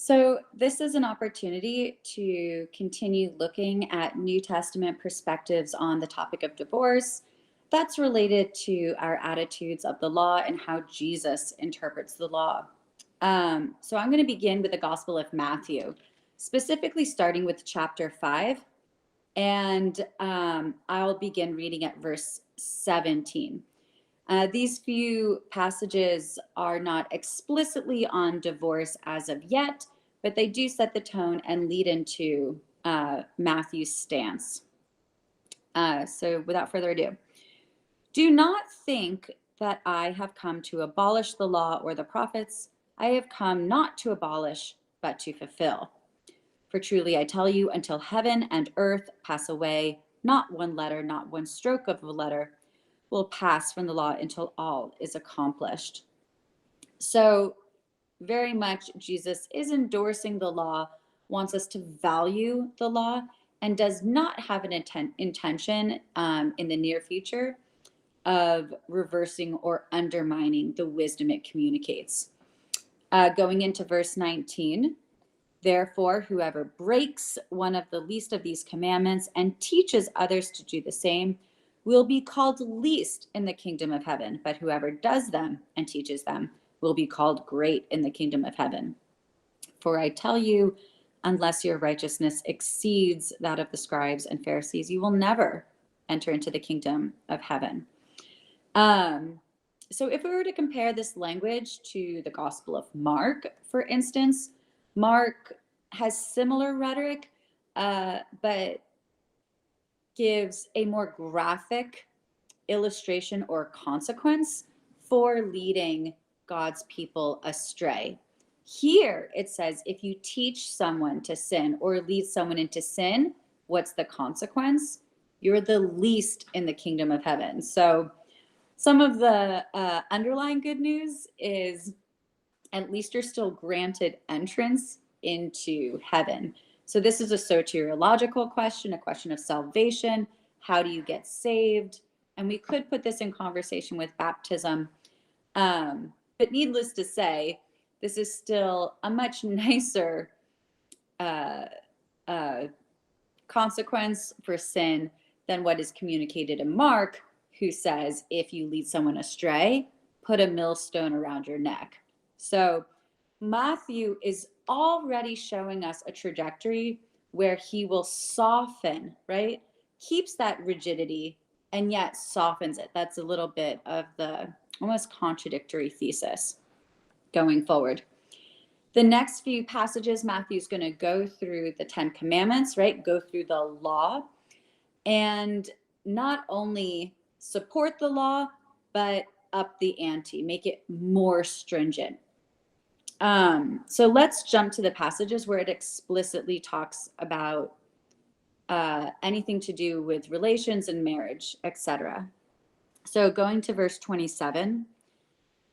So, this is an opportunity to continue looking at New Testament perspectives on the topic of divorce that's related to our attitudes of the law and how Jesus interprets the law. So, I'm going to begin with the Gospel of Matthew, specifically starting with chapter 5, and I'll begin reading at verse 17. These few passages are not explicitly on divorce as of yet, but they do set the tone and lead into Matthew's stance. So without further ado, do not think that I have come to abolish the law or the prophets. I have come not to abolish, but to fulfill. For truly I tell you, until heaven and earth pass away, not one letter, not one stroke of a letter will pass from the law until all is accomplished. So very much Jesus is endorsing the law, wants us to value the law, and does not have an intention in the near future of reversing or undermining the wisdom it communicates. Going into verse 19, therefore, whoever breaks one of the least of these commandments and teaches others to do the same will be called least in the kingdom of heaven, but whoever does them and teaches them will be called great in the kingdom of heaven. For I tell you, unless your righteousness exceeds that of the scribes and Pharisees, you will never enter into the kingdom of heaven. So if we were to compare this language to the Gospel of Mark, for instance, Mark has similar rhetoric, but gives a more graphic illustration or consequence for leading God's people astray. Here it says, if you teach someone to sin or lead someone into sin, what's the consequence? You're the least in the kingdom of heaven. So some of the underlying good news is at least you're still granted entrance into heaven. So this is a soteriological question, a question of salvation. How do you get saved? And we could put this in conversation with baptism. But needless to say, this is still a much nicer consequence for sin than what is communicated in Mark, who says, if you lead someone astray, put a millstone around your neck. So Matthew is already showing us a trajectory where he will soften, right? Keeps that rigidity and yet softens it. That's a little bit of the almost contradictory thesis going forward. The next few passages, Matthew's going to go through the 10 commandments, right? Go through the law and not only support the law, but up the ante, make it more stringent. So let's jump to the passages where it explicitly talks about anything to do with relations and marriage, etc. So going to verse 27,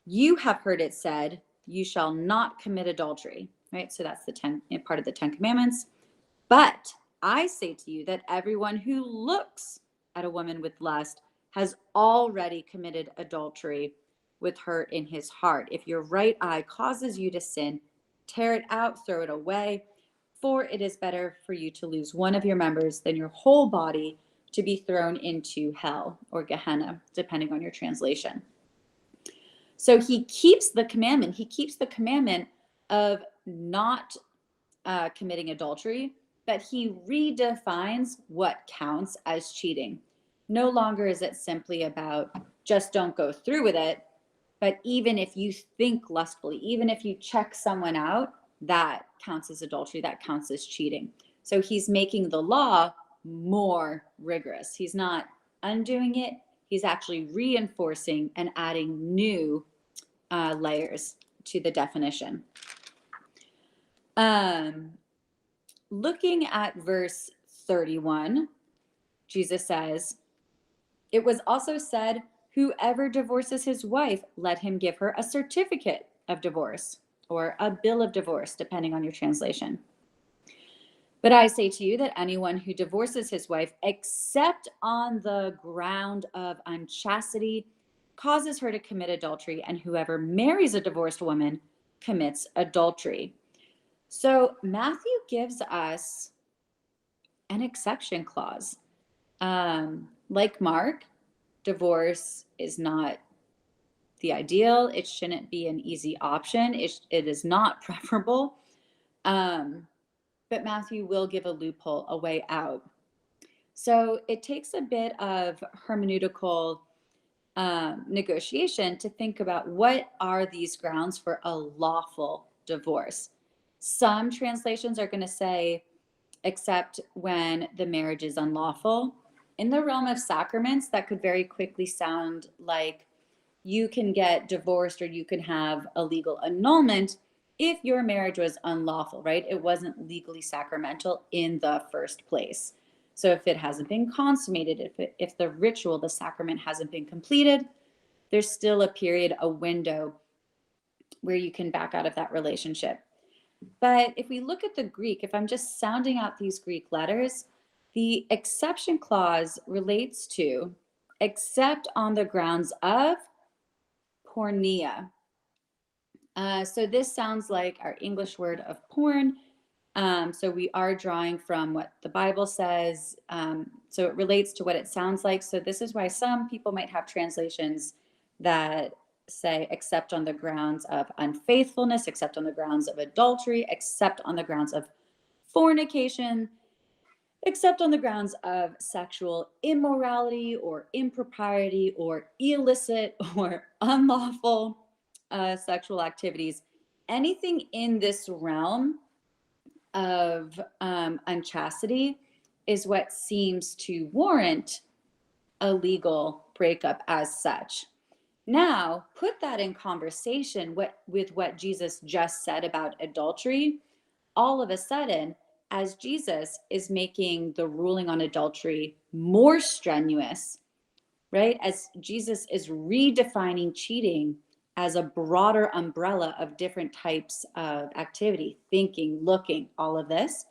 you have heard it said, you shall not commit adultery, right? So that's the part of the 10 commandments. But I say to you that everyone who looks at a woman with lust has already committed adultery with her in his heart. If your right eye causes you to sin, tear it out, throw it away, for it is better for you to lose one of your members than your whole body to be thrown into hell or Gehenna, depending on your translation. So he keeps the commandment. He keeps the commandment of not committing adultery, but he redefines what counts as cheating. No longer is it simply about just don't go through with it, but even if you think lustfully, even if you check someone out, that counts as adultery, that counts as cheating. So he's making the law more rigorous. He's not undoing it. He's actually reinforcing and adding new layers to the definition. Looking at verse 31, Jesus says, it was also said, whoever divorces his wife, let him give her a certificate of divorce or a bill of divorce, depending on your translation. But I say to you that anyone who divorces his wife, except on the ground of unchastity, causes her to commit adultery, and whoever marries a divorced woman commits adultery. So Matthew gives us an exception clause. Like Mark, divorce is not the ideal. It shouldn't be an easy option. It is not preferable. But Matthew will give a loophole, a way out. So it takes a bit of hermeneutical negotiation to think about what are these grounds for a lawful divorce. Some translations are going to say, except when the marriage is unlawful. In the realm of sacraments, that could very quickly sound like you can get divorced or you can have a legal annulment if your marriage was unlawful, right? It wasn't legally sacramental in the first place. So if it hasn't been consummated, if the ritual, the sacrament hasn't been completed, there's still a period, a window where you can back out of that relationship. But if we look at the Greek, if I'm just sounding out these Greek letters, the exception clause relates to except on the grounds of porneia. So this sounds like our English word of porn. So we are drawing from what the Bible says. So it relates to what it sounds like. So this is why some people might have translations that say, except on the grounds of unfaithfulness, except on the grounds of adultery, except on the grounds of fornication, except on the grounds of sexual immorality or impropriety or illicit or unlawful sexual activities. Anything in this realm of unchastity is what seems to warrant a legal breakup as such. Now, put that in conversation with what Jesus just said about adultery. All of a sudden, as Jesus is making the ruling on adultery more strenuous, right? As Jesus is redefining cheating as a broader umbrella of different types of activity, thinking, looking, all of this,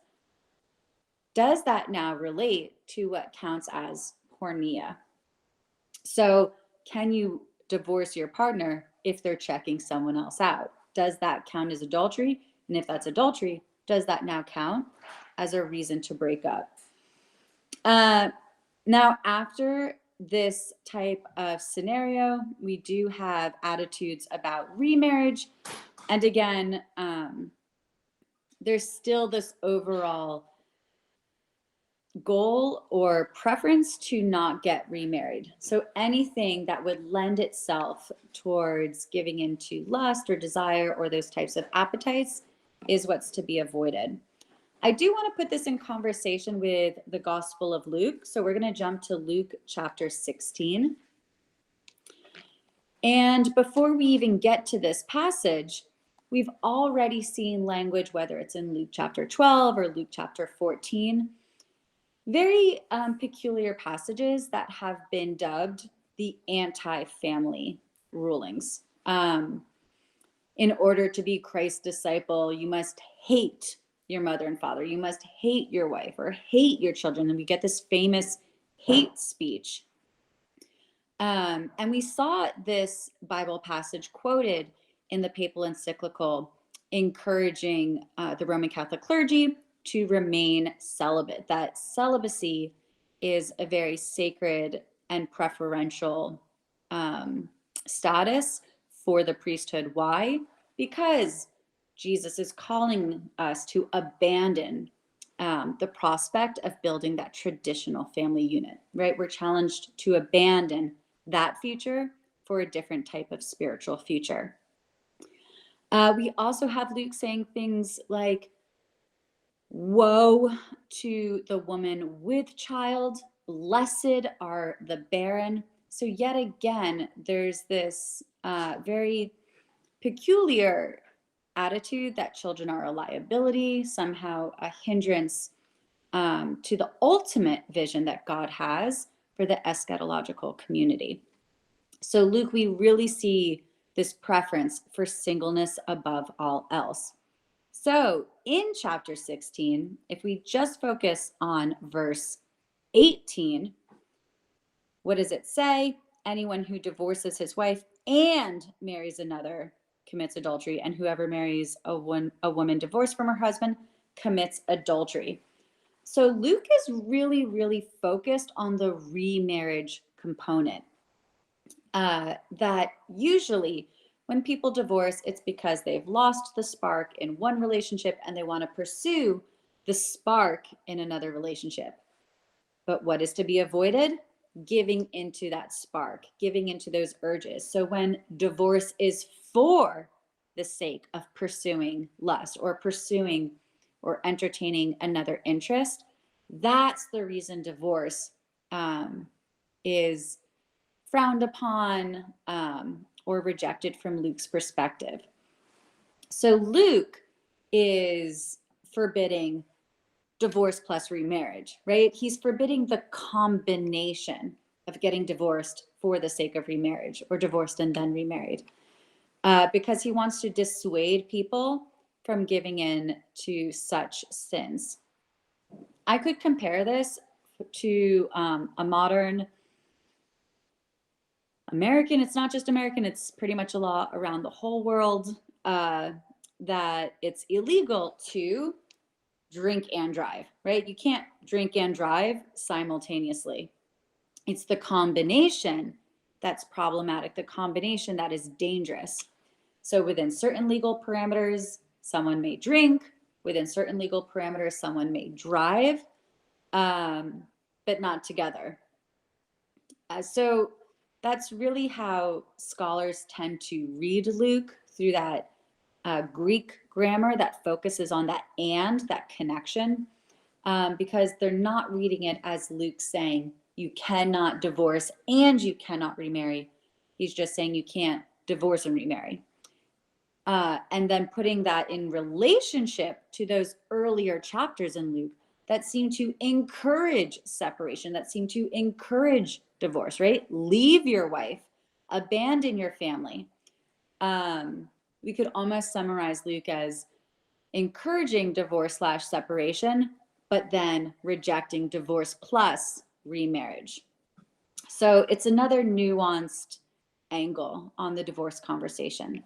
does that now relate to what counts as porneia? So can you divorce your partner if they're checking someone else out? Does that count as adultery? And if that's adultery, does that now count as a reason to break up? Now, after this type of scenario, we do have attitudes about remarriage. And again, there's still this overall goal or preference to not get remarried. So anything that would lend itself towards giving into lust or desire or those types of appetites is what's to be avoided. I do want to put this in conversation with the Gospel of Luke. So we're going to jump to Luke chapter 16. And before we even get to this passage, we've already seen language, whether it's in Luke chapter 12 or Luke chapter 14, very peculiar passages that have been dubbed the anti-family rulings. In order to be Christ's disciple, you must hate your mother and father. You must hate your wife or hate your children. And we get this famous hate speech. And we saw this Bible passage quoted in the papal encyclical encouraging the Roman Catholic clergy to remain celibate. That celibacy is a very sacred and preferential status for the priesthood. Why? Because Jesus is calling us to abandon the prospect of building that traditional family unit, right? We're challenged to abandon that future for a different type of spiritual future. We also have Luke saying things like, woe to the woman with child, blessed are the barren. So yet again, there's this very peculiar attitude that children are a liability, somehow a hindrance to the ultimate vision that God has for the eschatological community. So Luke, we really see this preference for singleness above all else. So in chapter 16, if we just focus on verse 18, what does it say? Anyone who divorces his wife and marries another commits adultery, and whoever marries a woman divorced from her husband commits adultery. So Luke is really, really focused on the remarriage component. That usually when people divorce, it's because they've lost the spark in one relationship and they want to pursue the spark in another relationship. But what is to be avoided? Giving into that spark, giving into those urges. So when divorce is for the sake of pursuing lust or pursuing or entertaining another interest, that's the reason divorce is frowned upon or rejected from Luke's perspective. So Luke is forbidding divorce plus remarriage, right? He's forbidding the combination of getting divorced for the sake of remarriage or divorced and then remarried, because he wants to dissuade people from giving in to such sins. I could compare this to a modern American, it's not just American, it's pretty much a law around the whole world, that it's illegal to drink and drive, right? You can't drink and drive simultaneously. It's the combination that's problematic, the combination that is dangerous. So within certain legal parameters, someone may drink. Within certain legal parameters, someone may drive, but not together. So that's really how scholars tend to read Luke, through that Greek grammar that focuses on that and, that connection, because they're not reading it as Luke saying you cannot divorce and you cannot remarry. He's just saying you can't divorce and remarry. And then putting that in relationship to those earlier chapters in Luke that seem to encourage separation, that seem to encourage divorce, right? Leave your wife, abandon your family. We could almost summarize Luke as encouraging divorce / separation, but then rejecting divorce plus remarriage. So it's another nuanced angle on the divorce conversation.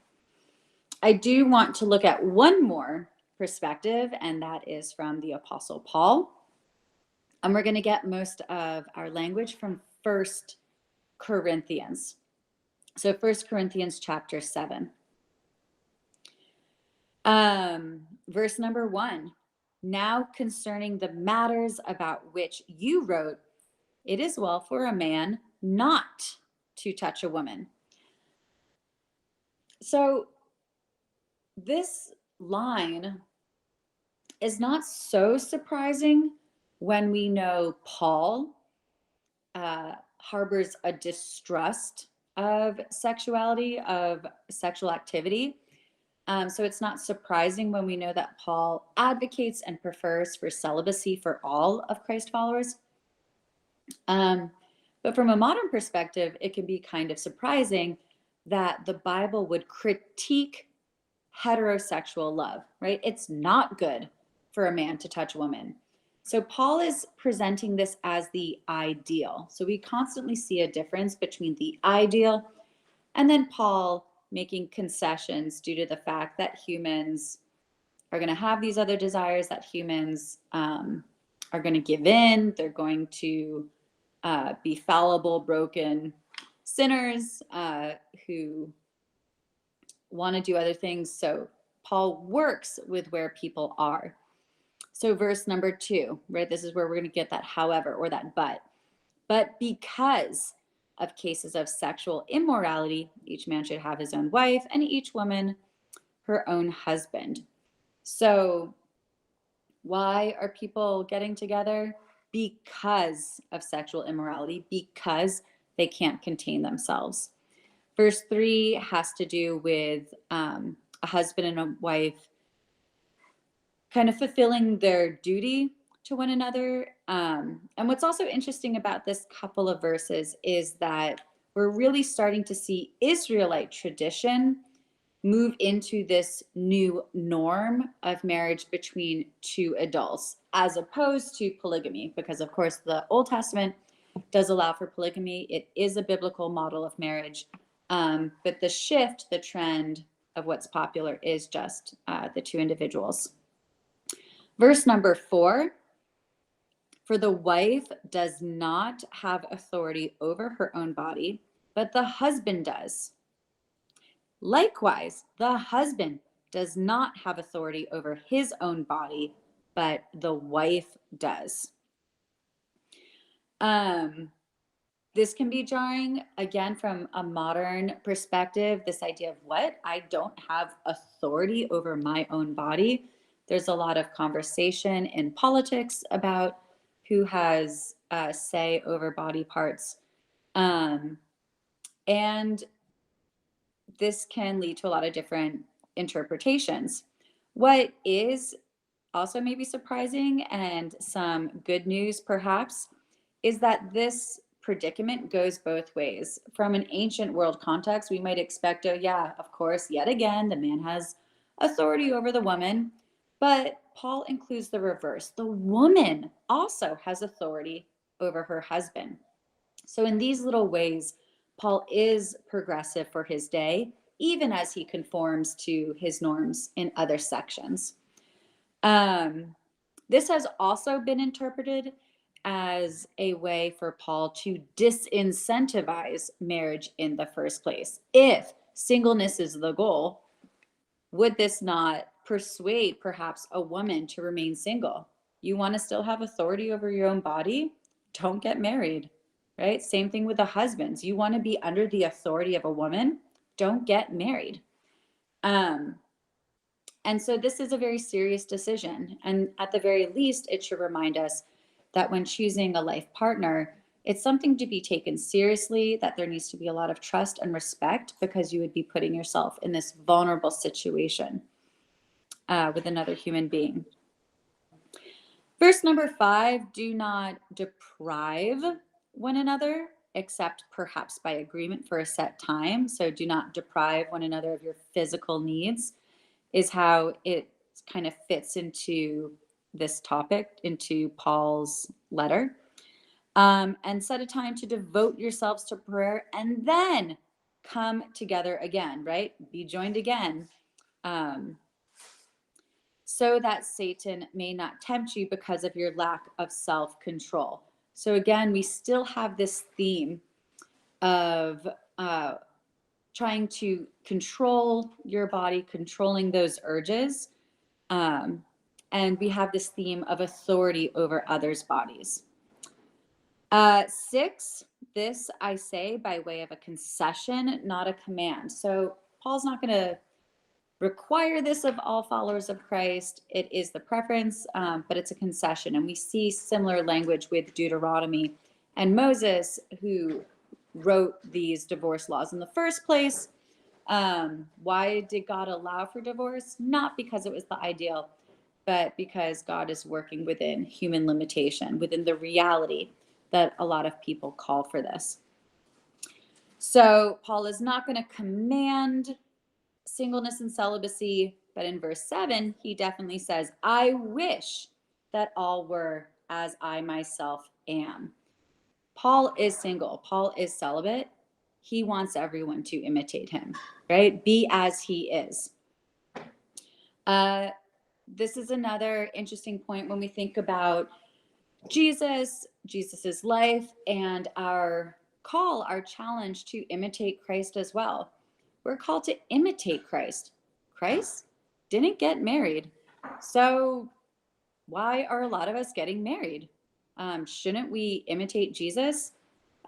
I do want to look at one more perspective, and that is from the Apostle Paul. And we're going to get most of our language from 1 Corinthians. So 1 Corinthians chapter 7. Verse number 1. Now concerning the matters about which you wrote, it is well for a man not to touch a woman. So this line is not so surprising when we know Paul harbors a distrust of sexuality, of sexual activity. So it's not surprising when we know that Paul advocates and prefers for celibacy for all of Christ followers. But from a modern perspective, it can be kind of surprising that the Bible would critique heterosexual love, right? It's not good for a man to touch a woman. So Paul is presenting this as the ideal. So we constantly see a difference between the ideal and then Paul making concessions due to the fact that humans are going to have these other desires, that humans are going to give in, they're going to be fallible, broken sinners who want to do other things. So Paul works with where people are. So verse number 2, right? This is where we're going to get that however or that but. But because of cases of sexual immorality, each man should have his own wife and each woman her own husband. So why are people getting together? Because of sexual immorality, because they can't contain themselves. Verse 3 has to do with a husband and a wife kind of fulfilling their duty to one another. And what's also interesting about this couple of verses is that we're really starting to see Israelite tradition move into this new norm of marriage between two adults, as opposed to polygamy, because of course the Old Testament does allow for polygamy. It is a biblical model of marriage. But the shift, the trend of what's popular is just the two individuals. Verse number 4, for the wife does not have authority over her own body, but the husband does. Likewise, the husband does not have authority over his own body, but the wife does. This can be jarring, again, from a modern perspective, this idea of what? I don't have authority over my own body. There's a lot of conversation in politics about who has say over body parts. And this can lead to a lot of different interpretations. What is also maybe surprising and some good news perhaps is that this predicament goes both ways. From an ancient world context, we might expect, oh yeah, of course, yet again, the man has authority over the woman. But Paul includes the reverse. The woman also has authority over her husband. So in these little ways, Paul is progressive for his day, even as he conforms to his norms in other sections. This has also been interpreted as a way for Paul to disincentivize marriage in the first place. If singleness is the goal, would this not persuade perhaps a woman to remain single? You want to still have authority over your own body? Don't get married, right? Same thing with the husbands. You want to be under the authority of a woman? Don't get married. And so this is a very serious decision. And at the very least, it should remind us that when choosing a life partner, it's something to be taken seriously, that there needs to be a lot of trust and respect, because you would be putting yourself in this vulnerable situation with another human being. Verse number 5, do not deprive one another, except perhaps by agreement for a set time. So do not deprive one another of your physical needs, is how it kind of fits into this topic, into Paul's letter. And set a time to devote yourselves to prayer, and then come together again, right? Be joined again, so that Satan may not tempt you because of your lack of self-control. So again, we still have this theme of trying to control your body, controlling those urges. And we have this theme of authority over others' bodies. 6, this I say by way of a concession, not a command. So Paul's not going to require this of all followers of Christ. It is the preference, but it's a concession. And we see similar language with Deuteronomy and Moses, who wrote these divorce laws in the first place. Why did God allow for divorce? Not because it was the ideal, but because God is working within human limitation, within the reality that a lot of people call for this. So Paul is not going to command singleness and celibacy, but in verse 7, he definitely says, I wish that all were as I myself am. Paul is single. Paul is celibate. He wants everyone to imitate him, right? Be as he is. This is another interesting point when we think about Jesus's life, and our call, our challenge to imitate Christ as well. We're called to imitate Christ. Christ didn't get married. So why are a lot of us getting married? Shouldn't we imitate Jesus?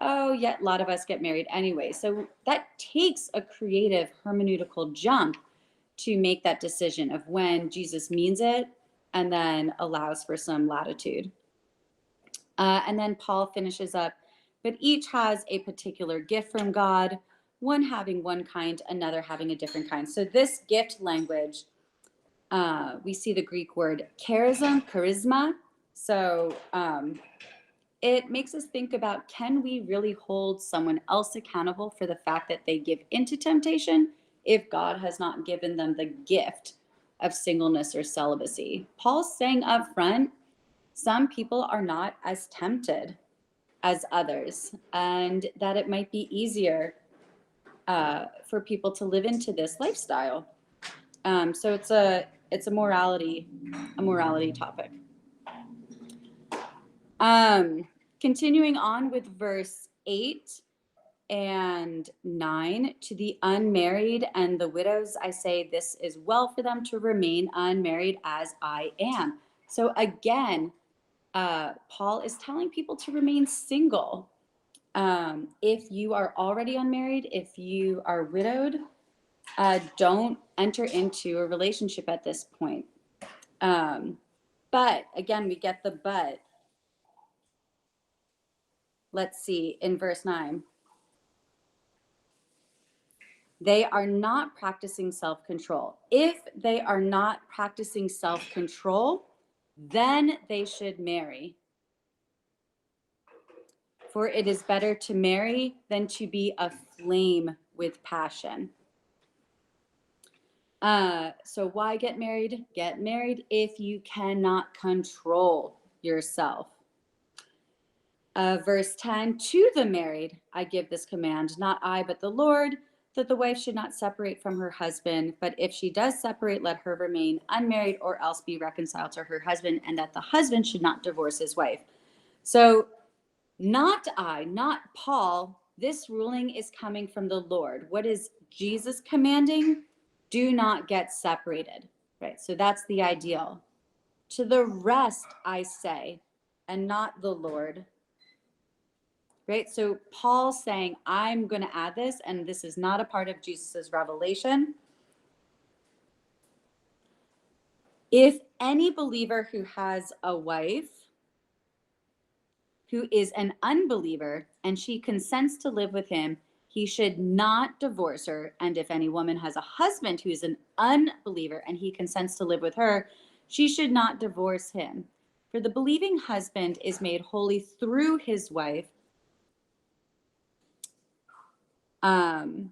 Oh, yet a lot of us get married anyway. So that takes a creative hermeneutical jump to make that decision of when Jesus means it and then allows for some latitude. And then Paul finishes up, but each has a particular gift from God, one having one kind, another having a different kind. So this gift language, we see the Greek word charisma. So it makes us think about, can we really hold someone else accountable for the fact that they give into temptation if God has not given them the gift of singleness or celibacy? Paul's saying up front, some people are not as tempted as others, and that it might be easier for people to live into this lifestyle. So it's a morality topic. Continuing on with verse 8 and 9, to the unmarried and the widows, I say, this is well for them to remain unmarried as I am. So again, Paul is telling people to remain single. If you are already unmarried, if you are widowed, don't enter into a relationship at this point. But again, we get the but. Let's see, in verse 9. They are not practicing self-control. If they are not practicing self-control, then they should marry. For it is better to marry than to be aflame with passion. So why get married? Get married if you cannot control yourself. Verse 10, to the married, I give this command, not I, but the Lord, that the wife should not separate from her husband, but if she does separate, let her remain unmarried or else be reconciled to her husband, and that the husband should not divorce his wife. So not I, not Paul, this ruling is coming from the Lord. What is Jesus commanding? Do not get separated, right? So that's the ideal. To the rest, I say, and not the Lord. Right? So Paul's saying, I'm going to add this, and this is not a part of Jesus's revelation. If any believer who has a wife who is an unbeliever and she consents to live with him, he should not divorce her. And if any woman has a husband who is an unbeliever and he consents to live with her, she should not divorce him. For the believing husband is made holy through his wife, and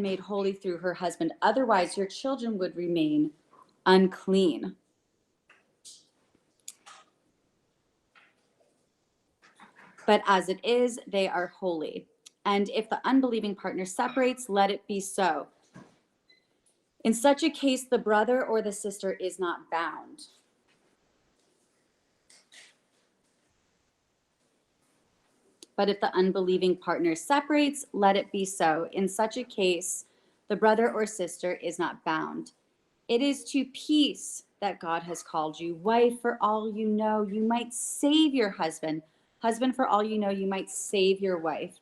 made holy through her husband. Otherwise, your children would remain unclean. But as it is, they are holy. And if the unbelieving partner separates, let it be so. In such a case, the brother or the sister is not bound. But if the unbelieving partner separates, let it be so. In such a case, the brother or sister is not bound. It is to peace that God has called you. Wife, for all you know, you might save your husband. Husband, for all you know, you might save your wife.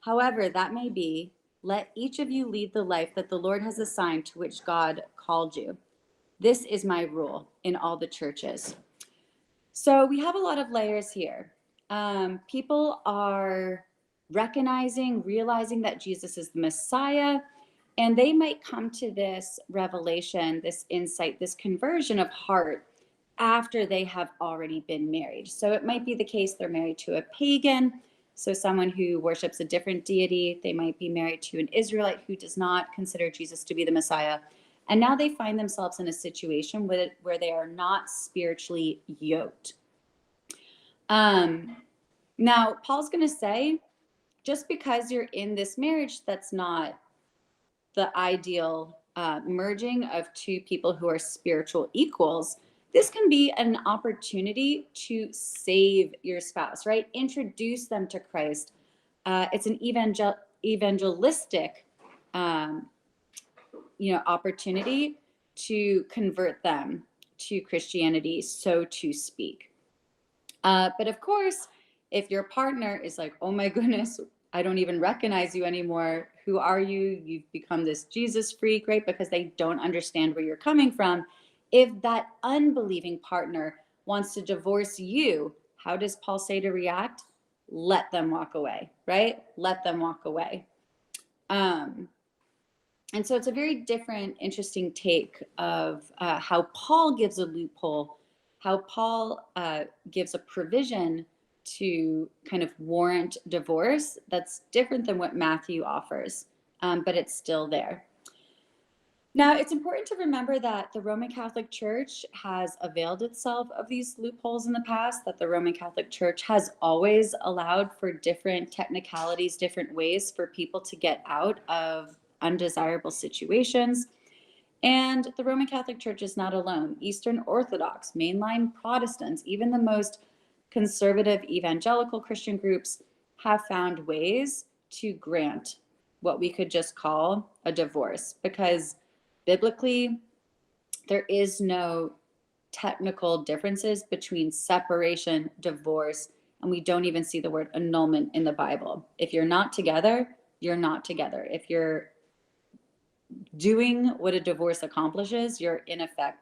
However that may be, let each of you lead the life that the Lord has assigned to which God called you. This is my rule in all the churches. So we have a lot of layers here. People are realizing that Jesus is the Messiah, and they might come to this revelation, this insight, this conversion of heart after they have already been married. So it might be the case they're married to a pagan, so someone who worships a different deity. They might be married to an Israelite who does not consider Jesus to be the Messiah. And now they find themselves in a situation where they are not spiritually yoked. Now, Paul's going to say, just because you're in this marriage, that's not the ideal merging of two people who are spiritual equals. This can be an opportunity to save your spouse, right? Introduce them to Christ. It's an evangelistic, opportunity to convert them to Christianity, so to speak. But of course, if your partner is like, oh my goodness, I don't even recognize you anymore. Who are you? You've become this Jesus freak, right? Because they don't understand where you're coming from. If that unbelieving partner wants to divorce you, how does Paul say to react? Let them walk away, right? Let them walk away. And so it's a very different, interesting take of how Paul gives a loophole, how Paul gives a provision to kind of warrant divorce that's different than what Matthew offers, but it's still there. Now, it's important to remember that the Roman Catholic Church has availed itself of these loopholes in the past, that the Roman Catholic Church has always allowed for different technicalities, different ways for people to get out of undesirable situations. And the Roman Catholic Church is not alone. Eastern Orthodox, mainline Protestants, even the most conservative evangelical Christian groups have found ways to grant what we could just call a divorce, because biblically, there is no technical differences between separation, divorce, and we don't even see the word annulment in the Bible. If you're not together, you're not together. If you're doing what a divorce accomplishes, you're in effect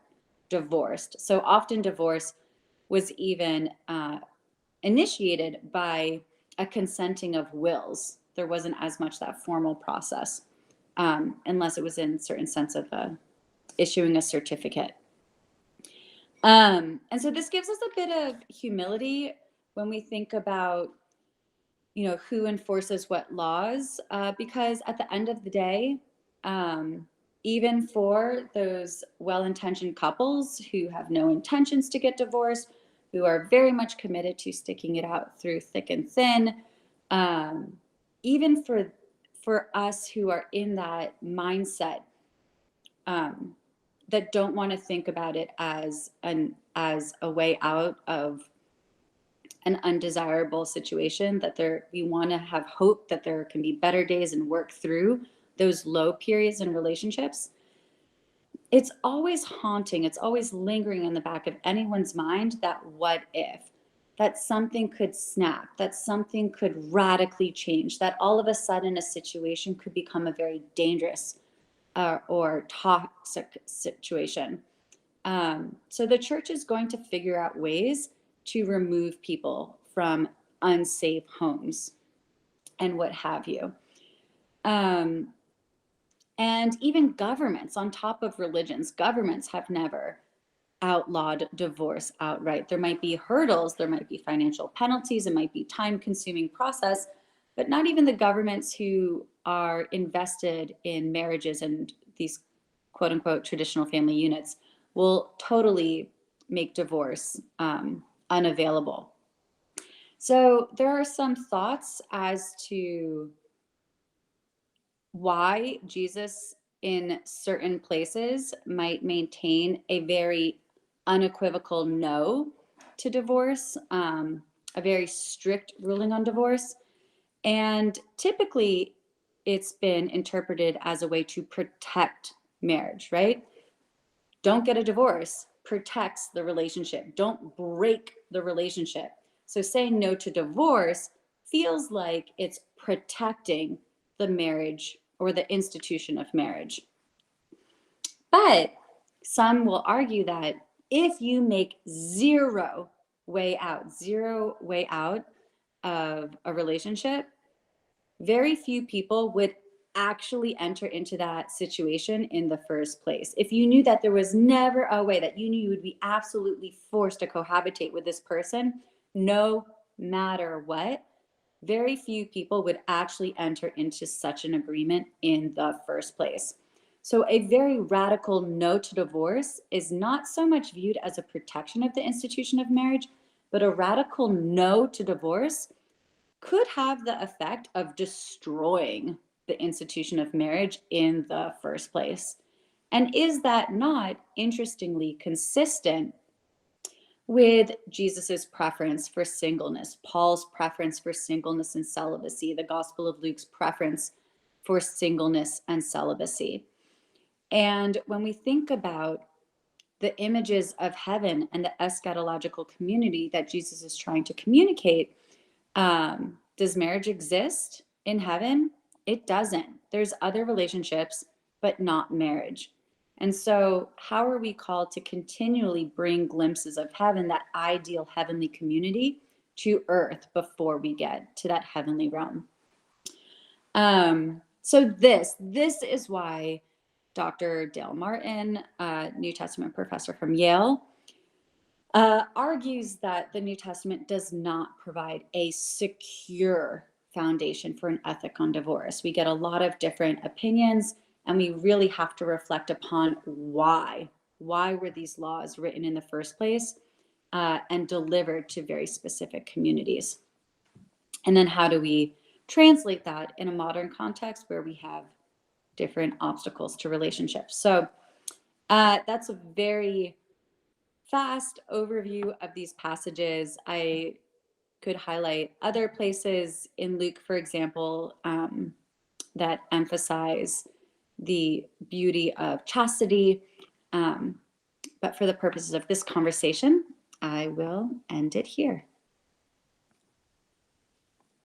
divorced. So often divorce was even initiated by a consenting of wills. There wasn't as much that formal process, unless it was in a certain sense of issuing a certificate. And so this gives us a bit of humility when we think about, who enforces what laws, because at the end of the day, even for those well-intentioned couples who have no intentions to get divorced, who are very much committed to sticking it out through thick and thin, even for us who are in that mindset, that don't want to think about it as a way out of an undesirable situation, that we want to have hope that there can be better days and work through those low periods in relationships. It's always haunting, it's always lingering in the back of anyone's mind, that what if, that something could snap, that something could radically change, that all of a sudden a situation could become a very dangerous or toxic situation. So the church is going to figure out ways to remove people from unsafe homes and what have you. And even governments, on top of religions, governments have never outlawed divorce outright. There might be hurdles, there might be financial penalties, it might be time-consuming process, but not even the governments who are invested in marriages and these quote-unquote traditional family units will totally make divorce unavailable. So there are some thoughts as to why Jesus in certain places might maintain a very unequivocal no to divorce, a very strict ruling on divorce. And typically it's been interpreted as a way to protect marriage, right? Don't get a divorce protects the relationship. Don't break the relationship. So saying no to divorce feels like it's protecting the marriage or the institution of marriage. But some will argue that if you make zero way out of a relationship, very few people would actually enter into that situation in the first place. If you knew that there was never a way, that you knew you would be absolutely forced to cohabitate with this person, no matter what, very few people would actually enter into such an agreement in the first place. So a very radical no to divorce is not so much viewed as a protection of the institution of marriage, but a radical no to divorce could have the effect of destroying the institution of marriage in the first place. And is that not, interestingly, consistent with Jesus's preference for singleness, Paul's preference for singleness and celibacy, the Gospel of Luke's preference for singleness and celibacy? And when we think about the images of heaven and the eschatological community that Jesus is trying to communicate, does marriage exist in heaven? It doesn't. There's other relationships, but not marriage. And so how are we called to continually bring glimpses of heaven, that ideal heavenly community, to earth before we get to that heavenly realm? So this is why Dr. Dale Martin, New Testament professor from Yale, argues that the New Testament does not provide a secure foundation for an ethic on divorce. We get a lot of different opinions, and we really have to reflect upon why were these laws written in the first place, and delivered to very specific communities. And then how do we translate that in a modern context where we have different obstacles to relationships? So That's a very fast overview of these passages. I could highlight other places in Luke, for example, that emphasize the beauty of chastity. But for the purposes of this conversation, I will end it here.